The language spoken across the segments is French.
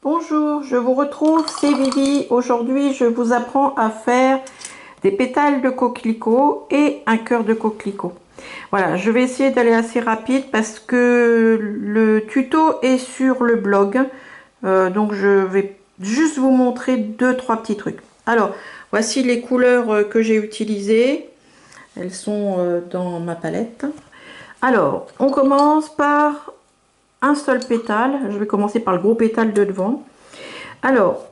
Bonjour, je vous retrouve, c'est Vivi. Aujourd'hui, je vous apprends à faire des pétales de coquelicot et un cœur de coquelicot. Voilà, je vais essayer d'aller assez rapide parce que le tuto est sur le blog. Donc je vais juste vous montrer deux, trois petits trucs. Alors, voici les couleurs que j'ai utilisées. Elles sont dans ma palette. Alors, on commence par un seul pétale. Je vais commencer par le gros pétale de devant. Alors,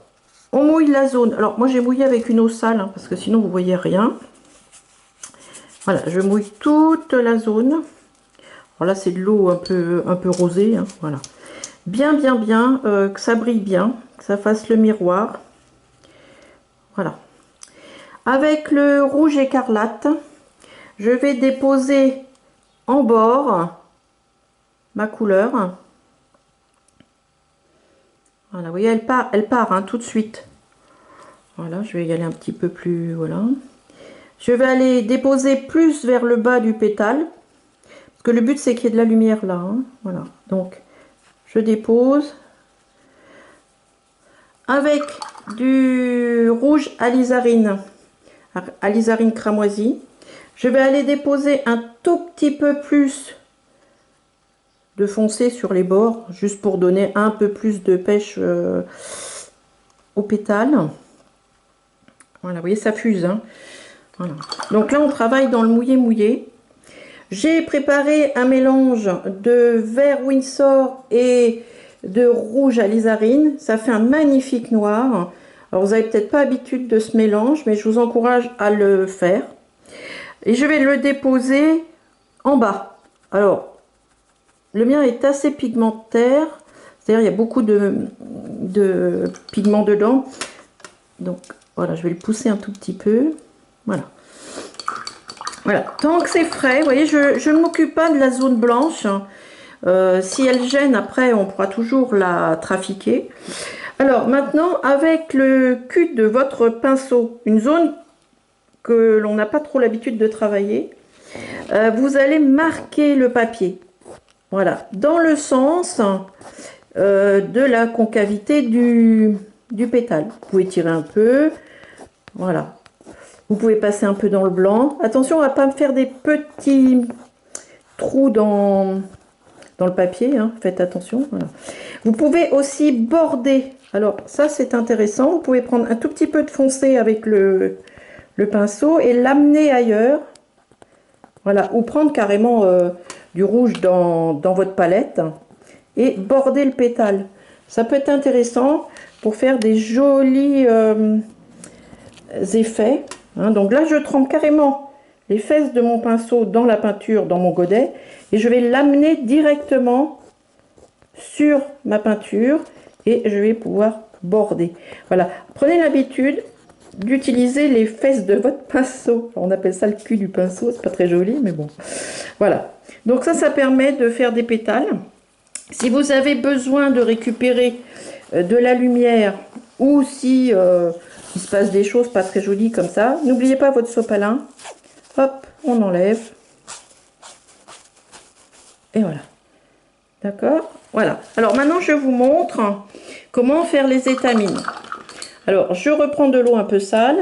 on mouille la zone. Alors, moi, j'ai mouillé avec une eau sale, hein, parce que sinon, vous voyez rien. Voilà, je mouille toute la zone. Alors là, c'est de l'eau un peu rosée. Hein, voilà. Bien, bien, bien, que ça brille bien, que ça fasse le miroir. Voilà. Avec le rouge écarlate, je vais déposer en bord ma couleur. Voilà, vous voyez, elle part hein, tout de suite. Voilà, je vais y aller un petit peu plus, voilà. Je vais aller déposer plus vers le bas du pétale. Parce que le but, c'est qu'il y ait de la lumière là. Hein, voilà, donc je dépose. Avec du rouge alizarine cramoisi. Je vais aller déposer un tout petit peu plus de foncé sur les bords, juste pour donner un peu plus de pêche au pétale. Voilà, vous voyez, ça fuse. Hein. Voilà. Donc là, on travaille dans le mouillé-mouillé. J'ai préparé un mélange de vert Windsor et de rouge alizarine. Ça fait un magnifique noir. Alors, vous n'avez peut-être pas l'habitude de ce mélange, mais je vous encourage à le faire. Et je vais le déposer en bas. Alors, le mien est assez pigmentaire. C'est-à-dire, il y a beaucoup de pigments dedans. Donc, voilà, je vais le pousser un tout petit peu. Voilà. Voilà, tant que c'est frais, vous voyez, je ne m'occupe pas de la zone blanche. Si elle gêne, après, on pourra toujours la trafiquer. Alors, maintenant, avec le cul de votre pinceau, une zone que l'on n'a pas trop l'habitude de travailler, vous allez marquer le papier. Voilà, dans le sens de la concavité du pétale. Vous pouvez tirer un peu, voilà. Vous pouvez passer un peu dans le blanc. Attention à ne pas me faire des petits trous dans le papier. Hein. Faites attention. Voilà. Vous pouvez aussi border. Alors ça c'est intéressant. Vous pouvez prendre un tout petit peu de foncé avec le pinceau et l'amener ailleurs. Voilà. Ou prendre carrément du rouge dans votre palette et border le pétale. Ça peut être intéressant pour faire des jolis effets. Hein, donc là, je trempe carrément les fesses de mon pinceau dans la peinture, dans mon godet, et je vais l'amener directement sur ma peinture et je vais pouvoir border. Voilà, prenez l'habitude d'utiliser les fesses de votre pinceau. On appelle ça le cul du pinceau, c'est pas très joli, mais bon. Voilà, donc ça permet de faire des pétales. Si vous avez besoin de récupérer de la lumière ou si il se passe des choses pas très jolies comme ça, n'oubliez pas votre sopalin. Hop, on enlève. Et voilà. D'accord? Voilà. Alors maintenant, je vous montre comment faire les étamines. Alors, je reprends de l'eau un peu sale.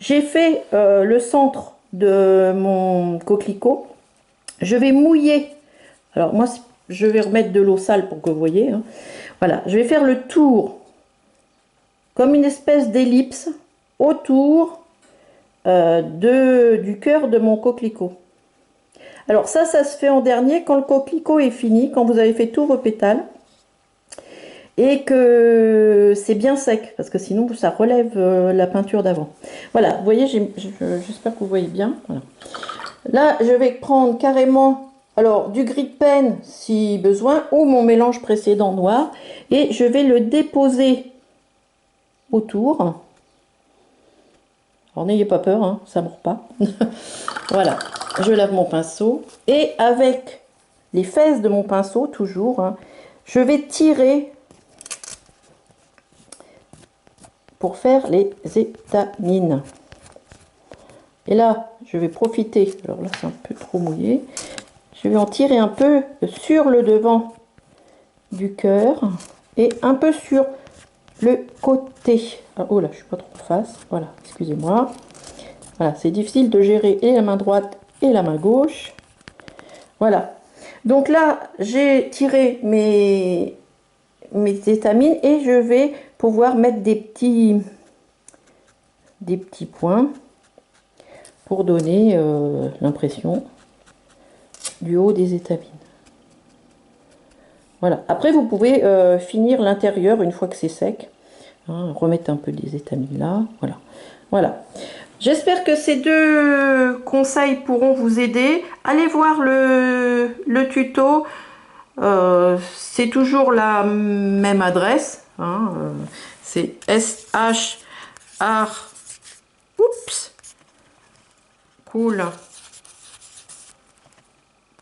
J'ai fait le centre de mon coquelicot. Je vais mouiller. Alors moi, je vais remettre de l'eau sale pour que vous voyez. Hein. Voilà, je vais faire le tour comme une espèce d'ellipse autour du cœur de mon coquelicot. Alors ça se fait en dernier quand le coquelicot est fini, quand vous avez fait tous vos pétales et que c'est bien sec parce que sinon ça relève la peinture d'avant. Voilà, vous voyez, j'espère que vous voyez bien. Voilà. Là, je vais prendre carrément alors du gris de pen si besoin ou mon mélange précédent noir et je vais le déposer autour. Alors n'ayez pas peur, hein, ça ne mord pas. Voilà, je lave mon pinceau et avec les fesses de mon pinceau toujours, hein, je vais tirer pour faire les étamines. Et là, je vais profiter, alors là c'est un peu trop mouillé, je vais en tirer un peu sur le devant du cœur. et un peu sur le côté. Ah, oh là, je suis pas trop en face. Voilà, excusez-moi. Voilà, c'est difficile de gérer et la main droite et la main gauche. Voilà. Donc là, j'ai tiré mes étamines et je vais pouvoir mettre des petits points pour donner l'impression du haut des étamines. Voilà. Après, vous pouvez finir l'intérieur une fois que c'est sec. Hein, remettre un peu des étamines là. Voilà. Voilà. J'espère que ces deux conseils pourront vous aider. Allez voir le tuto. C'est toujours la même adresse. Hein, c'est SH Art. Oups. Cool.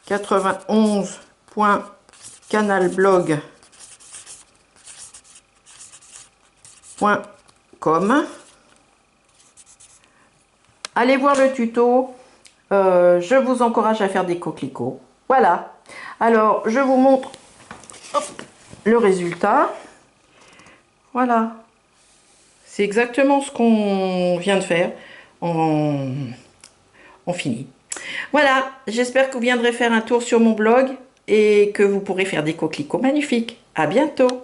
91.canalblog.com. Allez voir le tuto. Je vous encourage à faire des coquelicots. Voilà. Alors, je vous montre le résultat. Voilà. C'est exactement ce qu'on vient de faire. On finit. Voilà. J'espère que vous viendrez faire un tour sur mon blog et que vous pourrez faire des coquelicots magnifiques. À bientôt.